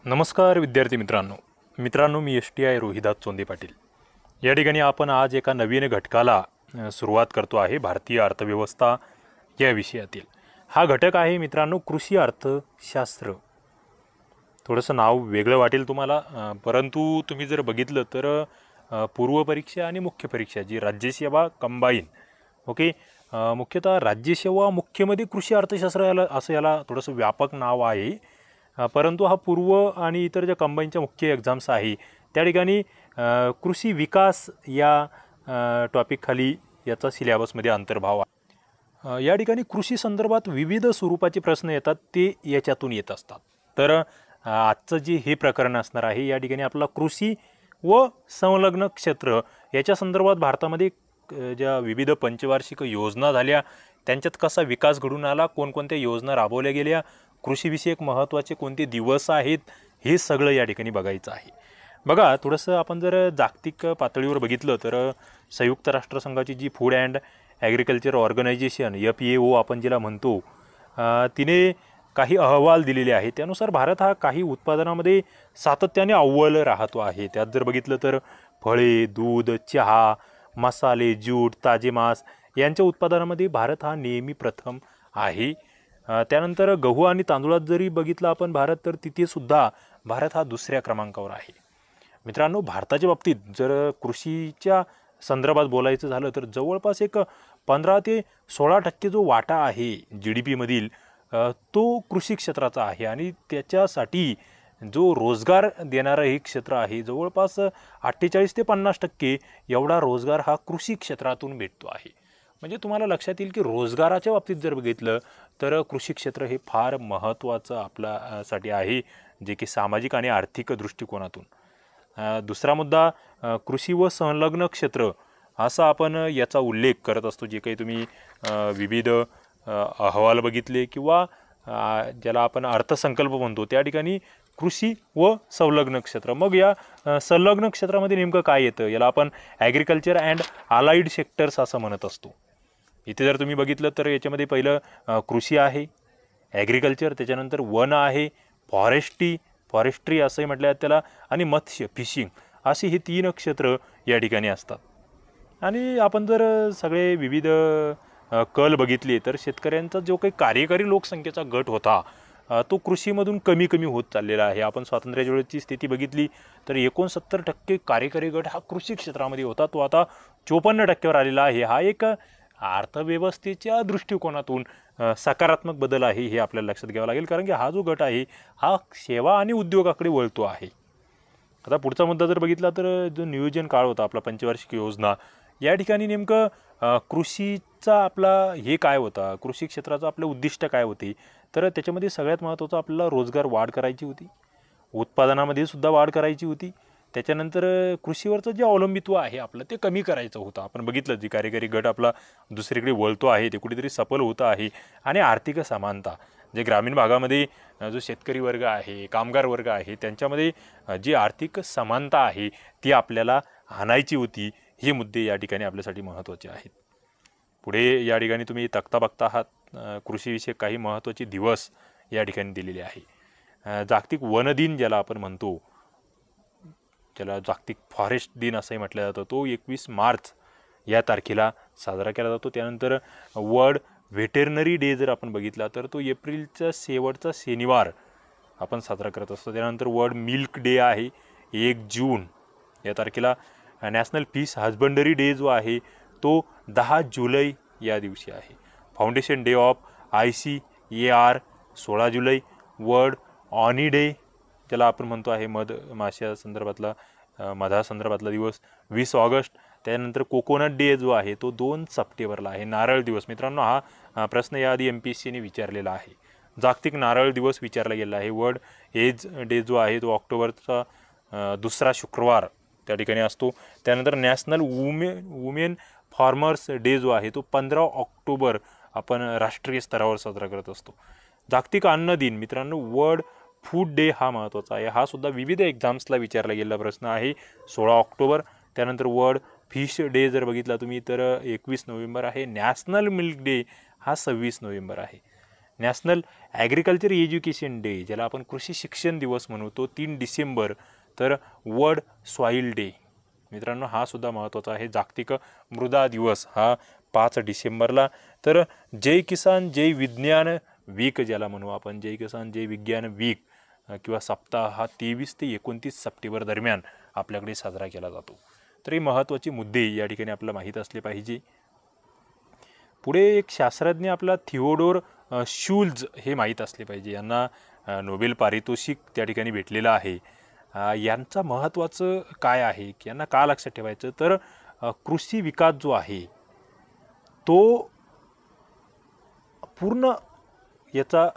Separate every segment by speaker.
Speaker 1: नमस्कार विद्यार्थी मित्रांनो मी STI रोहिदास चोंदे पाटील। या ठिकाणी आपण आज एका नवीन घटकाला सुरुवात करतो आहे भारतीय अर्थव्यवस्था या विषयातील। हा घटक आहे मित्रांनो कृषी अर्थशास्त्र। थोडंसं नाव वेगळं वाटेल तुम्हाला, परंतु तुम्ही जर बघितलं तर पूर्व परीक्षा आणि मुख्य परीक्षा जी राज्यसेवा कंबाईन ओके, मुख्यतः राज्यसेवा मुख्यमध्ये कृषी अर्थशास्त्र याला थोडंसं व्यापक नाव आहे। परंतु हा पूर्व आणि इतर ज्या कंबाईनच्या मुख्य एक्झाम्स आहे त्या ठिकाणी कृषी विकास या टॉपिक खाली याचा सिलेबसमध्ये अंतर्भाव आहे। या ठिकाणी कृषी संदर्भात विविध स्वरूपाचे प्रश्न येतात, ते याच्यातून येत असतात। तर आजचं जे हे प्रकरण असणार आहे या ठिकाणी आपला कृषी व संलग्न क्षेत्र याच्या संदर्भात भारतामध्ये ज्या विविध पंचवार्षिक योजना झाल्या त्यांच्यात कसा विकास घडून आला, कोणकोणत्या योजना राबवल्या गेल्या, कृषीविषयक महत्त्वाचे कोणते दिवस आहेत, हे सगळं या ठिकाणी बघायचं आहे। बघा, थोडंसं आपण जर जागतिक पातळीवर बघितलं तर संयुक्त राष्ट्रसंघाची जी food and agriculture organization FAO आपण जिला म्हणतो, तिने काही अहवाल दिलेले आहेत। त्यानुसार भारत हा काही उत्पादनामध्ये सातत्याने अव्वल राहतो आहे। त्यात जर बघितलं तर फळे, दूध, चहा, मसाले, ज्यूट, ताजे मांस यांच्या उत्पादनामध्ये भारत हा नेहमी प्रथम आहे। त्यानंतर गहू आणि तांदूळात जरी बघितलं आपण भारत, तर तिथे सुद्धा भारत हा दुसऱ्या क्रमांकावर आहे। मित्रांनो, भारताच्या बाबतीत जर कृषीच्या संदर्भात बोलायचं झालं तर जवळपास एक 15 ते 16% जो वाटा आहे GDP मधील तो कृषी क्षेत्राचा आहे। आणि त्याच्यासाठी जो रोजगार देणारं हे क्षेत्र आहे, जवळपास 48 ते 50% एवढा रोजगार हा कृषी क्षेत्रातून भेटतो आहे। म्हणजे तुम्हाला लक्षात येईल की रोजगाराच्या बाबतीत जर बघितलं तर कृषी क्षेत्र हे फार महत्त्वाचं आपल्यासाठी आहे, जे की सामाजिक आणि आर्थिक दृष्टिकोनातून। दुसरा मुद्दा कृषी व संलग्न क्षेत्र असा आपण याचा उल्लेख करत असतो। जे काही तुम्ही विविध अहवाल बघितले किंवा ज्याला आपण अर्थसंकल्प म्हणतो त्या ठिकाणी कृषी व संलग्न क्षेत्र। मग या संलग्न क्षेत्रामध्ये नेमकं काय येतं, याला आपण ॲग्रिकल्चर अँड अलाइड सेक्टर्स असं म्हणत असतो। इथे जर तुम्ही बघितलं तर याच्यामध्ये पहिलं कृषी आहे, ॲग्रिकल्चर, त्याच्यानंतर वन आहे, फॉरेस्ट्री असंही म्हटलं त्याला, आणि मत्स्य फिशिंग, असे हे 3 क्षेत्र या ठिकाणी असतात। आणि आपण जर सगळे विविध कल बघितले तर शेतकऱ्यांचा जो काही कार्यकारी लोकसंख्येचा गट होता तो कृषीमधून कमी होत चाललेला आहे। आपण स्वातंत्र्याच्या वेळेची स्थिती बघितली तर 69% कार्यकारी गट हा कृषी क्षेत्रामध्ये होता, तो आता 54%वर आलेला आहे। हा एक अर्थव्यवस्थेच्या दृष्टिकोनातून सकारात्मक बदल आहे, हे आपल्याला लक्षात घ्यावं लागेल, कारण की हा जो गट आहे हा सेवा आणि उद्योगाकडे वळतो आहे। आता पुढचा मुद्दा जर बघितला तर जो नियोजन काळ होता आपला पंचवार्षिक योजना, या ठिकाणी नेमकं कृषीचा आपला हे काय होता, कृषी क्षेत्राचं आपलं उद्दिष्ट काय होते, तर त्याच्यामध्ये सगळ्यात महत्त्वाचं आपल्याला रोजगार वाढ करायची होती, उत्पादनामध्ये सुद्धा वाढ करायची होती, त्याच्यानंतर कृषीवरचं जे अवलंबित्व आहे आपलं ते कमी करायचं होतं। आपण बघितलं जे कार्यकारी गट आपला दुसरीकडे वळतो आहे ते कुठेतरी सफल होतं आहे। आणि आर्थिक समानता, जे ग्रामीण भागामध्ये जो शेतकरी वर्ग आहे, कामगार वर्ग आहे, त्यांच्यामध्ये जी आर्थिक समानता आहे ती आपल्याला आणायची होती। हे मुद्दे या ठिकाणी आपल्यासाठी महत्त्वाचे आहेत। पुढे या ठिकाणी तुम्ही तक्ता बघता आहात, कृषीविषयक काही महत्त्वाचे दिवस या ठिकाणी दिलेले आहे। जागतिक वन दिन ज्याला आपण म्हणतो, ज्याला जागतिक फॉरेस्ट दिन असंही म्हटलं जातं, तो 21 मार्च या तारखेला साजरा केला जातो। त्यानंतर वर्ल्ड व्हेटेरनरी डे जर आपण बघितला तर तो एप्रिलचा शेवटचा शनिवार आपण साजरा करत असतो। त्यानंतर वर्ल्ड मिल्क डे आहे 1 जून या तारखेला। नॅशनल फिश हजबंडरी डे जो आहे तो 10 जुलै या दिवशी आहे। फाउंडेशन डे ऑफ ICAR 16 जुलै। वर्ल्ड ऑनी डे ज्याला आपण म्हणतो आहे मधमाशा संदर्भातला मधासंदर्भातला दिवस 20 ऑगस्ट। त्यानंतर कोकोनट डे जो आहे तो 2 सप्टेंबरला आहे। नारळ दिवस, मित्रांनो हा प्रश्न याआधी MPSCने विचारलेला आहे, जागतिक नारळ दिवस विचारला गेला आहे। वर्ल्ड एज डे जो आहे तो ऑक्टोबरचा दुसरा शुक्रवार त्या ठिकाणी असतो। त्यानंतर नॅशनल वुमेन फार्मर्स डे जो आहे तो 15 ऑक्टोबर आपण राष्ट्रीय स्तरावर साजरा करत असतो। जागतिक अन्न दिन, मित्रांनो वर्ल्ड फूड डे हा महत्त्वाचा आहे, हा सुद्धा विविध एक्झाम्सला विचारला गेलेला प्रश्न आहे, 16 ऑक्टोबर। त्यानंतर वर्ल्ड फिश डे जर बघितला तुम्ही तर 21 नोव्हेंबर आहे। नॅशनल मिल्क डे हा 26 नोव्हेंबर आहे। नॅशनल ॲग्रिकल्चर एज्युकेशन डे, ज्याला आपण कृषी शिक्षण दिवस म्हणू, तो 3 डिसेंबर. तर वर्ल्ड सॉईल डे मित्रांनो, हा सुद्धा महत्त्वाचा आहे. जागतिक मृदा दिवस हा 5 डिसेंबरला. तर जय किसान जय विज्ञान वीक ज्याला म्हणू आपण, जय किसान जय विज्ञान वीक किंवा सप्ताह हा 23 ते 29 सप्टेंबर दरम्यान आपल्याकडे साजरा केला जातो. तर हे महत्त्वाचे मुद्दे या ठिकाणी आपल्याला माहीत असले पाहिजे. पुढे एक शास्त्रज्ञ आपला थिओडोर शूल्ज हे माहीत असले पाहिजे. यांना नोबेल पारितोषिक त्या ठिकाणी भेटलेलं आहे. यांचं महत्त्वाचं काय आहे की यांना का लक्षात ठेवायचं, तर कृषी विकास जो आहे तो पूर्ण याचा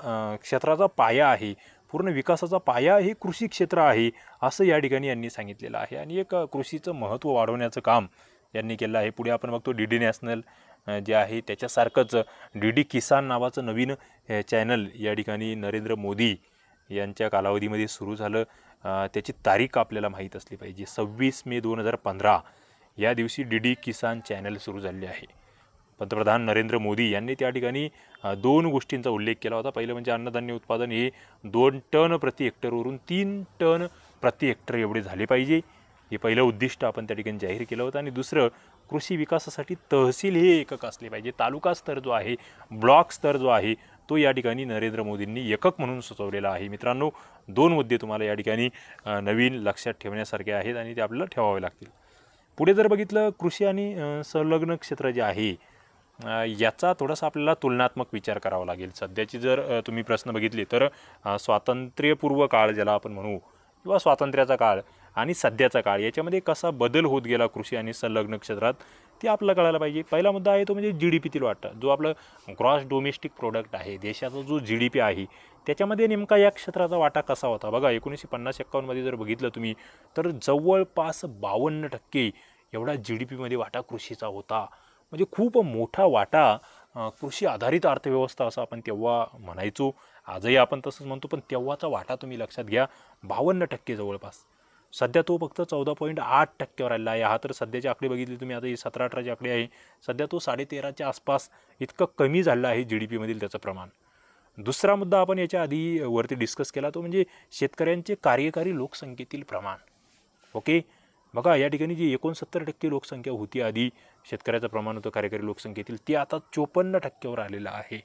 Speaker 1: क्षेत्राचा पाया आहे, पूर्ण विकासाचा पाया हे कृषी क्षेत्र आहे असं या ठिकाणी यांनी सांगितलेलं आहे. आणि एक कृषीचं महत्त्व वाढवण्याचं काम यांनी केलं आहे. पुढे आपण बघतो डी डी नॅशनल जे आहे त्याच्यासारखंच डी डी किसान नावाचं नवीन चॅनल या ठिकाणी नरेंद्र मोदी यांच्या कालावधीमध्ये सुरू झालं. त्याची तारीख आपल्याला माहीत असली पाहिजे. 26 मे 2015 या दिवशी डी डी किसान चॅनल सुरू झाले आहे. पंतप्रधान नरेंद्र मोदी यांनी त्या ठिकाणी 2 गोष्टींचा उल्लेख केला होता. पहिलं म्हणजे अन्नधान्य उत्पादन हे 2 टन प्रति हेक्टरवरून 3 टन प्रति हेक्टर एवढे झाले पाहिजे, हे पहिलं उद्दिष्ट आपण त्या ठिकाणी जाहीर केलं होतं. आणि दुसरं, कृषी विकासासाठी तहसील हे एकक असले पाहिजे. तालुका स्तर जो आहे, ब्लॉक स्तर जो आहे, तो या ठिकाणी नरेंद्र मोदींनी एकक म्हणून सुचवलेला आहे. मित्रांनो, 2 मुद्दे तुम्हाला या ठिकाणी नवीन लक्षात ठेवण्यासारखे आहेत आणि ते आपल्याला ठेवावे लागतील. पुढे जर बघितलं, कृषी आणि संलग्न क्षेत्र जे आहे याचा थोडासा आपल्याला तुलनात्मक विचार करावा लागेल. सध्याची जर तुम्ही प्रश्न बघितले तर स्वातंत्र्यपूर्व काळ ज्याला आपण म्हणू किंवा स्वातंत्र्याचा काळ आणि सध्याचा काळ याच्यामध्ये कसा बदल होत गेला कृषी आणि संलग्न क्षेत्रात ते आपल्याला कळायला पाहिजे. पहिला मुद्दा आहे तो म्हणजे GDPतील वाटा, जो आपलं ग्रॉस डोमेस्टिक प्रोडक्ट आहे, देशाचा जो GDP आहे त्याच्यामध्ये नेमका या क्षेत्राचा वाटा कसा होता. बघा 1950-51 मध्ये जर बघितलं तुम्ही तर जवळपास 52% एवढा GDPमध्ये वाटा कृषीचा होता. म्हणजे खूप मोठा वाटा कृषी आधारित अर्थव्यवस्था असं आपण तेव्हा म्हणायचो. आजही आपण तसंच म्हणतो, पण तेव्हाचा वाटा तुम्ही लक्षात घ्या, 52% जवळपास. सध्या तो फक्त 14.8%वर आलेला आहे. हा तर सध्याची आकडे बघितली तुम्ही, आता ही 17-18ची आकडे आहे. सध्या तो 13.5च्या आसपास इतकं कमी झालं आहे GDPमधील त्याचं प्रमाण. दुसरा मुद्दा आपण याच्या आधी वरती डिस्कस केला, तो म्हणजे शेतकऱ्यांचे कार्यकारी लोकसंख्येतील प्रमाण. ओके, बघा या ठिकाणी जी 69% लोकसंख्या होती आधी, शेतकऱ्याचं प्रमाण होतं कार्यकारी लोकसंख्येतील, ती आता 54%वर आलेलं आहे.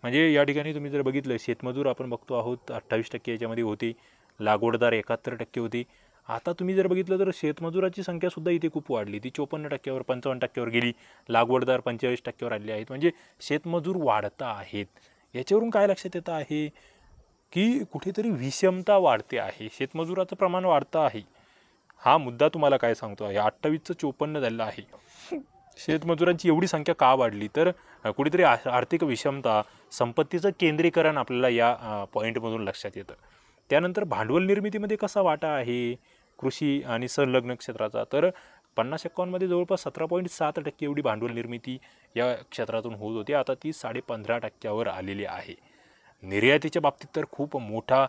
Speaker 1: म्हणजे या ठिकाणी तुम्ही जर बघितलं, शेतमजूर आपण बघतो आहोत 28% याच्यामध्ये होते, लागवडदार 71% होते. आता तुम्ही जर बघितलं तर शेतमजुराची संख्यासुद्धा इथे खूप वाढली, ती 54%वर 55%वर गेली, लागवडदार 45%वर आलेले आहेत. म्हणजे शेतमजूर वाढता आहेत. याच्यावरून काय लक्षात येतं आहे की कुठेतरी विषमता वाढते आहे, शेतमजुराचं प्रमाण वाढतं आहे. हा मुद्दा तुम्हाला काय सांगतो आहे, 28चं 54 झालं आहे. शेतमजुरांची एवढी संख्या का वाढली, तर कुठेतरी आर्थिक विषमता, संपत्तीचं केंद्रीकरण आपल्याला या पॉईंटमधून लक्षात येतं. त्यानंतर भांडवल निर्मितीमध्ये कसा वाटा आहे कृषी आणि संलग्न क्षेत्राचा, तर 50-51 मध्ये जवळपास 17.7% एवढी भांडवल निर्मिती या क्षेत्रातून होत होती. आता ती 15.5%वर आलेली आहे. निर्यातीच्या बाबतीत तर खूप मोठा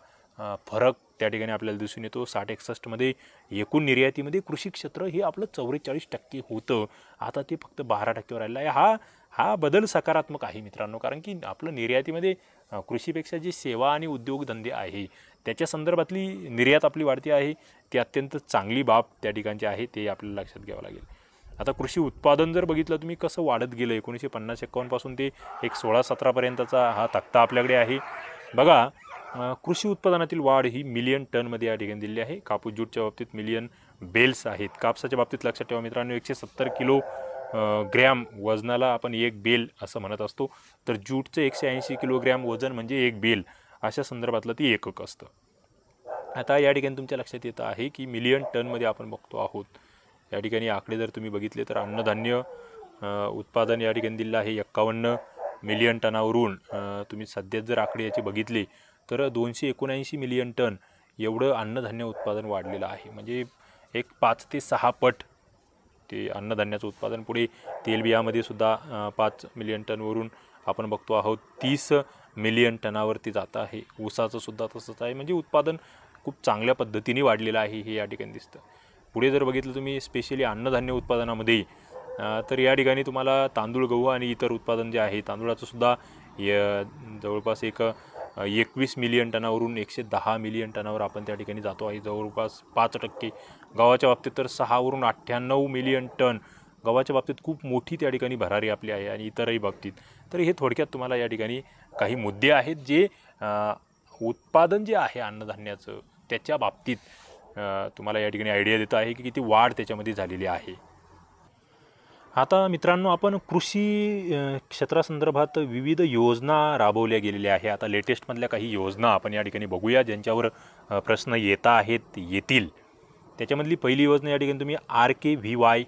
Speaker 1: फरक त्या ठिकाणी आपल्याला दिसून येतो. 60-61 मध्ये एकूण निर्यातीमध्ये कृषी क्षेत्र हे आपलं 44% होतं, आता ते फक्त 12%वर आलेलं आहे. हा बदल सकारात्मक आहे मित्रांनो, कारण की आपलं निर्यातीमध्ये कृषीपेक्षा जे सेवा आणि उद्योगधंदे आहे त्याच्या संदर्भातली निर्यात आपली वाढती आहे, ती अत्यंत चांगली बाब त्या ठिकाणची आहे, ते आपल्याला लक्षात घ्यावं लागेल. आता कृषी उत्पादन जर बघितलं तुम्ही कसं वाढत गेलं, 1950-51 पासून ते एक 16-17 पर्यंतचा हा तक्ता आपल्याकडे आहे. बघा कृषी उत्पादनातील वाढ ही मिलियन टनमध्ये या ठिकाणी दिलेली आहे. कापूस ज्यूटच्या बाबतीत मिलियन बेल्स आहेत. कापसाच्या बाबतीत लक्षात ठेवा मित्रांनो, 170 किलो ग्रॅम वजनाला आपण एक बेल असं म्हणत असतो, तर ज्यूटचं 180 किलोग्रॅम वजन म्हणजे एक बेल, अशा संदर्भातलं ती एकक असतं. आता या ठिकाणी तुमच्या लक्षात येतं आहे की मिलियन टनमध्ये आपण बघतो आहोत. या ठिकाणी आकडे जर तुम्ही बघितले तर अन्नधान्य उत्पादन या ठिकाणी दिलं आहे 51 मिलियन टनावरून. तुम्ही सध्या जर आकडे याचे बघितले तर 279 मिलियन टन एवढं अन्नधान्य उत्पादन वाढलेलं आहे. म्हणजे एक 5 ते 6 पट ते अन्नधान्याचं उत्पादन. पुढे तेलबियामध्ये सुद्धा 5 मिलियन टनवरून आपण बघतो आहोत 30 मिलियन टनावरती जात आहे. ऊसाचं सुद्धा तसंच आहे. म्हणजे उत्पादन खूप चांगल्या पद्धतीने वाढलेलं आहे हे या ठिकाणी दिसतं. पुढे जर बघितलं तुम्ही स्पेशली अन्नधान्य उत्पादनामध्ये, तर या ठिकाणी तुम्हाला तांदूळ, गहू आणि इतर उत्पादन जे आहे तांदूळाचं सुद्धा जवळपास 21 मिलियन टनावरून 110 मिलियन टनावर आपण त्या ठिकाणी जातो आहे, जवळपास 5%. गव्हाच्या बाबतीत तर 6 वरून 98 मिलियन टन. गव्हाच्या बाबतीत खूप मोठी त्या ठिकाणी भरारी आपली आहे आणि इतरही बाबतीत. तर हे थोडक्यात तुम्हाला या ठिकाणी काही मुद्दे आहेत जे उत्पादन जे आहे अन्नधान्याचं त्याच्या बाबतीत तुम्हाला या ठिकाणी आयडिया देत आहे की किती वाढ त्याच्यामध्ये झालेली आहे. आता मित्रांनो, आपण कृषी क्षेत्रासंदर्भात विविध योजना राबवल्या गेलेल्या आहे. आता लेटेस्टमधल्या काही योजना आपण या ठिकाणी बघूया ज्यांच्यावर प्रश्न येतील. त्याच्यामधली पहिली योजना या ठिकाणी तुम्ही RKVY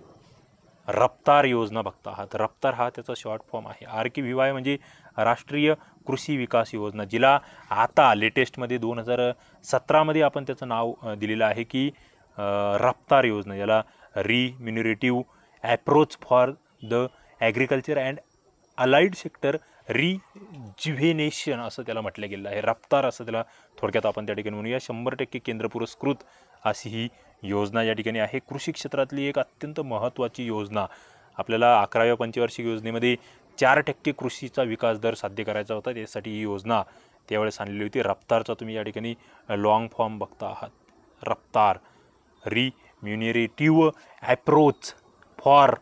Speaker 1: रफ्तार योजना बघता आहात. रफ्तार हा त्याचा शॉर्ट फॉर्म आहे. RKVY म्हणजे राष्ट्रीय कृषी विकास योजना, जिला आता लेटेस्टमध्ये 2017मध्ये आपण त्याचं नाव दिलेलं आहे की रफ्तार योजना, याला remunerative approach for the agriculture and allied sector rejuvenation असं त्याला म्हटलं गेलं आहे. रफ्तार असं त्याला थोडक्यात आपण त्या ठिकाणी म्हणूया. 100% केंद्र पुरस्कृत अशी ही योजना या ठिकाणी आहे. कृषी क्षेत्रातली एक अत्यंत महत्त्वाची योजना. आपल्याला 11व्या पंचवार्षिक योजनेमध्ये 4% कृषीचा विकास दर साध्य करायचा होता. त्यासाठी ही योजना त्यावेळेस आणलेली होती. रफ्तारचा तुम्ही या ठिकाणी लॉंग फॉर्म बघता आहात. Raftaar, remunerative approach for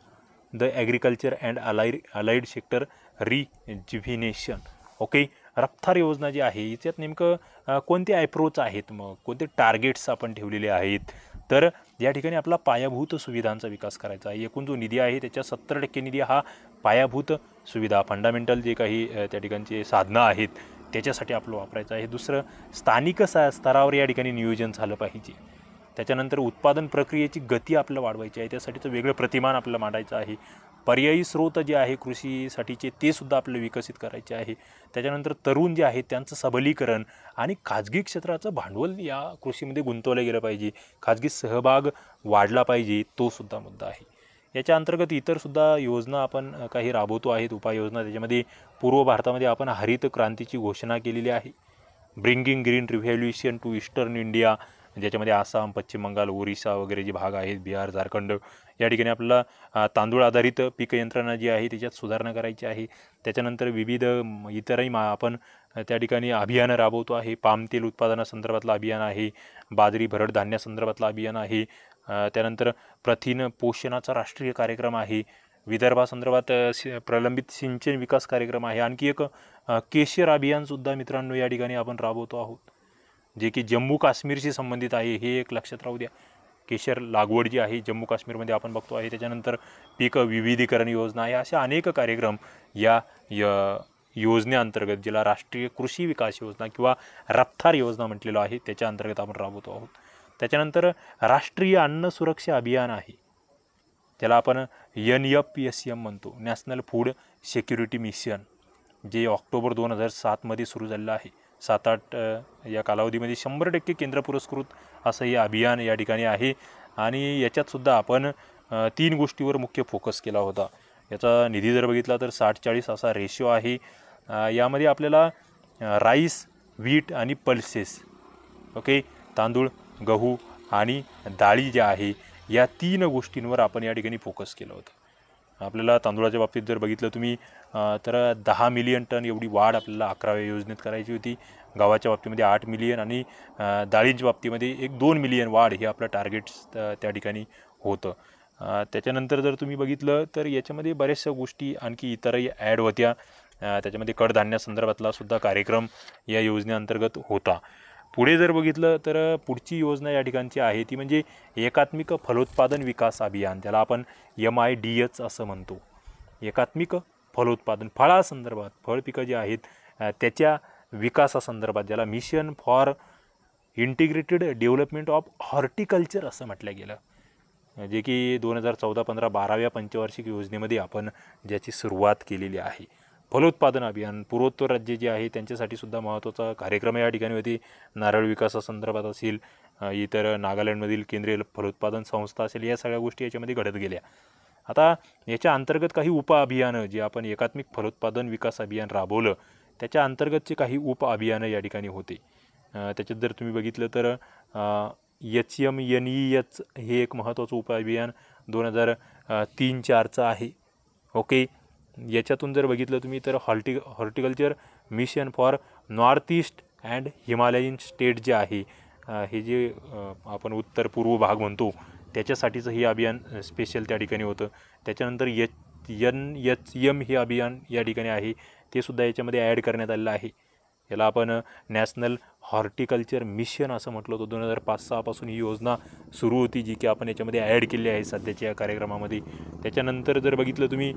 Speaker 1: the agriculture and allied sector rejuvenation. Okay, Raftaar योजना जी आहे याच्यात नेमकं कोणते ॲप्रोच आहेत, मग कोणते टार्गेट्स आपण ठेवलेले आहेत. तर या ठिकाणी आपला पायाभूत सुविधांचा विकास करायचा आहे. एकूण जो निधी आहे त्याच्या 70% निधी हा पायाभूत सुविधा, फंडामेंटल जे काही त्या ठिकाणचे साधनं आहेत त्याच्यासाठी आपलं वापरायचं आहे. दुसरं, स्थानिक स्तरावर या ठिकाणी नियोजन झालं पाहिजे. त्याच्यानंतर उत्पादन प्रक्रियेची गती आपल्याला वाढवायची आहे, त्यासाठीचं वेगळं प्रतिमान आपल्याला मांडायचं आहे. पर्यायी स्रोत जे आहे कृषीसाठीचे ते सुद्धा आपल्याला विकसित करायचे आहे. त्याच्यानंतर तरुण जे आहेत त्यांचं सबलीकरण आणि खाजगी क्षेत्राचं भांडवल या कृषीमध्ये गुंतवलं गेलं पाहिजे. खाजगी सहभाग वाढला पाहिजे, तो सुद्धा मुद्दा आहे. याच्या अंतर्गत इतरसुद्धा योजना आपण काही राबवतो आहेत, उपाययोजना. त्याच्यामध्ये पूर्व भारतामध्ये आपण हरित क्रांतीची घोषणा केलेली आहे. Bringing green revolution to eastern India, ज्याच्यामध्ये आसाम, पश्चिम बंगाल, ओरिसा वगैरे जे भाग आहेत, बिहार, झारखंड, या ठिकाणी आपल्याला तांदूळ आधारित पीक यंत्रणा जी आहे त्याच्यात सुधारणा करायची आहे. त्याच्यानंतर विविध इतरही आपण त्या ठिकाणी अभियानं राबवतो आहे. पाम तेल उत्पादनासंदर्भातलं अभियान आहे, बाजरी भरड धान्यासंदर्भातलं अभियान आहे. त्यानंतर प्रथिन पोषणाचा राष्ट्रीय कार्यक्रम आहे. विदर्भासंदर्भात प्रलंबित सिंचन विकास कार्यक्रम आहे. आणखी एक केशर अभियानसुद्धा मित्रांनो या ठिकाणी आपण राबवतो आहोत, जे की जम्मू काश्मीरशी संबंधित आहे. हे एक लक्षात राहू द्या. केशर लागवड जी आहे जम्मू काश्मीरमध्ये आपण बघतो आहे. त्याच्यानंतर पीक विविधीकरण योजना आहे. अशा अनेक कार्यक्रम या योजनेअंतर्गत, जिला राष्ट्रीय कृषी विकास योजना किंवा रफ्तार योजना म्हटलेलं आहे, त्याच्या अंतर्गत आपण राबवतो आहोत. त्याच्यानंतर राष्ट्रीय अन्न सुरक्षा अभियान आहे, त्याला आपण NFSM म्हणतो, नॅशनल फूड सिक्युरिटी मिशन, जे ऑक्टोबर 2007मध्ये सुरू झालेलं आहे. 7-8 या कालावधीमध्ये 100% केंद्र पुरस्कृत असं हे अभियान या ठिकाणी आहे. आणि याच्यातसुद्धा आपण 3 गोष्टीवर मुख्य फोकस केला होता. याचा निधी जर बघितला तर 60-40 असा रेशो आहे. यामध्ये आपल्याला राईस, व्हीट आणि पल्सेस, ओके, तांदूळ, गहू आणि डाळी ज्या आहे या 3 गोष्टींवर आपण या ठिकाणी फोकस केलं होतं. आपल्याला तांदूळाच्या बाबतीत जर बघितलं तुम्ही तर 10 मिलियन टन एवढी वाढ आपल्याला 11व्या योजनेत करायची होती. गव्हाच्या बाबतीमध्ये 8 मिलियन आणि डाळींच्या बाबतीमध्ये 1-2 मिलियन वाढ हे आपलं टार्गेट्स त्या ठिकाणी होतं. त्याच्यानंतर जर तुम्ही बघितलं तर याच्यामध्ये बऱ्याचशा गोष्टी आणखी इतरही ॲड होत्या. त्याच्यामध्ये कडधान्यासंदर्भातला सुद्धा कार्यक्रम या योजनेअंतर्गत होता. पुढे जर बघितलं तर पुढची योजना या ठिकाणची आहे ती म्हणजे एकात्मिक फलोत्पादन विकास अभियान, ज्याला आपण MIDH असं म्हणतो. एकात्मिक फलोत्पादन, फळासंदर्भात, फळ पिकं जी आहेत त्याच्या विकासासंदर्भात, ज्याला mission for integrated development of horticulture असं म्हटलं गेलं, जे की 2014-15 12व्या पंचवार्षिक योजनेमध्ये आपण ज्याची सुरुवात केलेली आहे. फलोत्पादन अभियान पूर्वोत्तर राज्य जे आहे त्यांच्यासाठी सुद्धा महत्त्वाचा कार्यक्रम या ठिकाणी होते. नारळ विकासासंदर्भात असेल, इतर नागालँडमधील केंद्रीय फलोत्पादन संस्था असेल, या सगळ्या गोष्टी याच्यामध्ये घडत गेल्या. आता याच्या अंतर्गत काही उपअभियानं जे आपण एकात्मिक फलोत्पादन विकास अभियान राबवलं त्याच्या अंतर्गतचे काही उपअभियानं या ठिकाणी होते. त्याच्यात जर तुम्ही बघितलं तर HMNEH हे एक महत्त्वाचं उपअभियान 2003-04चं आहे. ओके, याच्यातून जर बघितलं तुम्ही तर horticulture mission for north east and Himalayan state जे आहे, हे जे आपण उत्तर पूर्व भाग म्हणतो त्याच्यासाठीचं हे अभियान स्पेशल त्या ठिकाणी होतं. त्याच्यानंतर NHM हे अभियान या ठिकाणी आहे, ते सुद्धा याच्यामध्ये ॲड करण्यात आलेलं आहे. याला आपण नॅशनल हॉर्टिकल्चर मिशन असं म्हटलं होतं. 2005-06 पासून ही योजना सुरू होती, जी की आपण याच्यामध्ये ॲड केली आहे सध्याच्या या कार्यक्रमामध्ये. त्याच्यानंतर जर बघितलं तुम्ही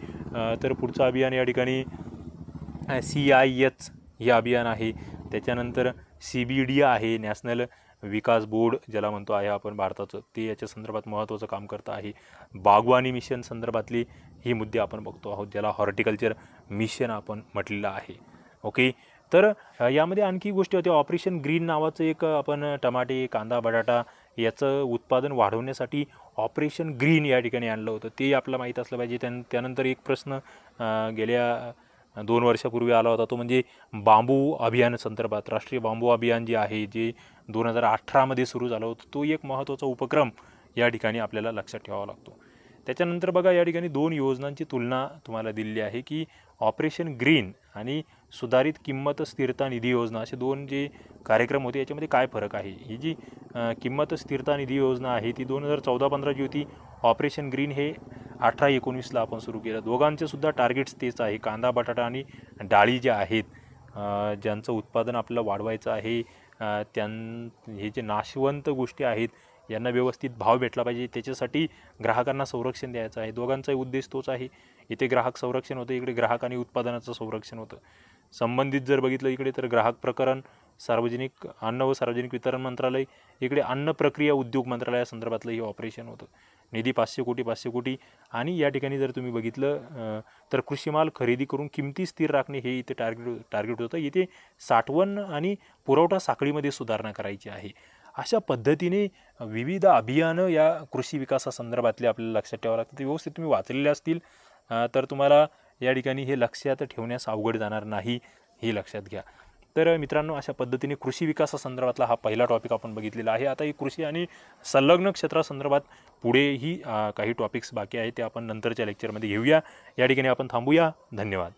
Speaker 1: तर पुढचं अभियान या ठिकाणी CIH हे अभियान आहे. त्याच्यानंतर CBD आहे, नॅशनल विकास बोर्ड ज्याला म्हणतो आहे आपण भारताचं, ते याच्या संदर्भात महत्त्वाचं काम करतं आहे. बागवानी मिशन संदर्भातली ही मुद्दे आपण बघतो आहोत, ज्याला हॉर्टिकल्चर मिशन आपण म्हटलेलं आहे. ओके, तर यामध्ये आणखी गोष्टी होत्या. ऑपरेशन ग्रीन नावाचं एक आपण टमाटे, कांदा, बटाटा याचं उत्पादन वाढवण्यासाठी ऑपरेशन ग्रीन या ठिकाणी आणलं होतं, ते आपल्याला माहीत असलं पाहिजे. त्यानंतर एक प्रश्न गेल्या 2 वर्षापूर्वी आला होता, तो म्हणजे बांबू अभियान संदर्भात. राष्ट्रीय बांबू अभियान जे आहे, जे 2018 सुरू झालं होतं, तो एक महत्त्वाचा उपक्रम या ठिकाणी आपल्याला लक्षात ठेवावा लागतो. त्याच्यानंतर बघा या ठिकाणी 2 योजनांची तुलना तुम्हाला दिलेली आहे की ऑपरेशन ग्रीन आणि सुधारित किंमत स्थिरता निधी योजना, असे 2 जे कार्यक्रम होते याच्यामध्ये काय फरक आहे. ही जी किंमत स्थिरता निधी योजना आहे ती 2014-15 होती. ऑपरेशन ग्रीन हे 18-19ला आपण सुरू केलं. दोघांचे सुद्धा टार्गेट्स तेच आहे. कांदा, बटाटा आणि डाळी ज्या आहेत, ज्यांचं उत्पादन आपल्याला वाढवायचं आहे, हे जे नाशवंत गोष्टी आहेत यांना व्यवस्थित भाव भेटला पाहिजे, त्याच्यासाठी ग्राहकांना संरक्षण द्यायचं आहे. दोघांचाही उद्देश तोच आहे. इथे ग्राहक संरक्षण होतं, इकडे ग्राहक आणि उत्पादनाचं संरक्षण होतं. संबंधित जर बघितलं इकडे तर ग्राहक प्रकरण सार्वजनिक अन्न व सार्वजनिक वितरण मंत्रालय, इकडे अन्न प्रक्रिया उद्योग मंत्रालयासंदर्भातलं हे ऑपरेशन होतं. निधी 500 कोटी आणि या ठिकाणी जर तुम्ही बघितलं तर कृषीमाल खरेदी करून किमती स्थिर राखणे हे इथे टार्गेट होतं. इथे साठवण आणि पुरवठा साखळीमध्ये सुधारणा करायची आहे. अशा पद्धतीने विविध अभियानं या कृषी विकासासंदर्भातले आपल्याला लक्षात ठेवावं लागतं. ते व्यवस्थित तुम्ही वाचलेले असतील तर तुम्हाला या ठिकाणी हे लक्षात ठेवण्यास अवघड जाणार नाही, हे लक्षात घ्या. तर मित्रांनो, अशा पद्धतीने कृषी विकासासंदर्भातला हा पहिला टॉपिक आपण बघितलेला आहे. आता ही कृषी आणि संलग्न क्षेत्रासंदर्भात पुढेही काही टॉपिक्स बाकी आहेत, ते आपण नंतरच्या लेक्चरमध्ये घेऊया. या ठिकाणी आपण थांबूया. धन्यवाद.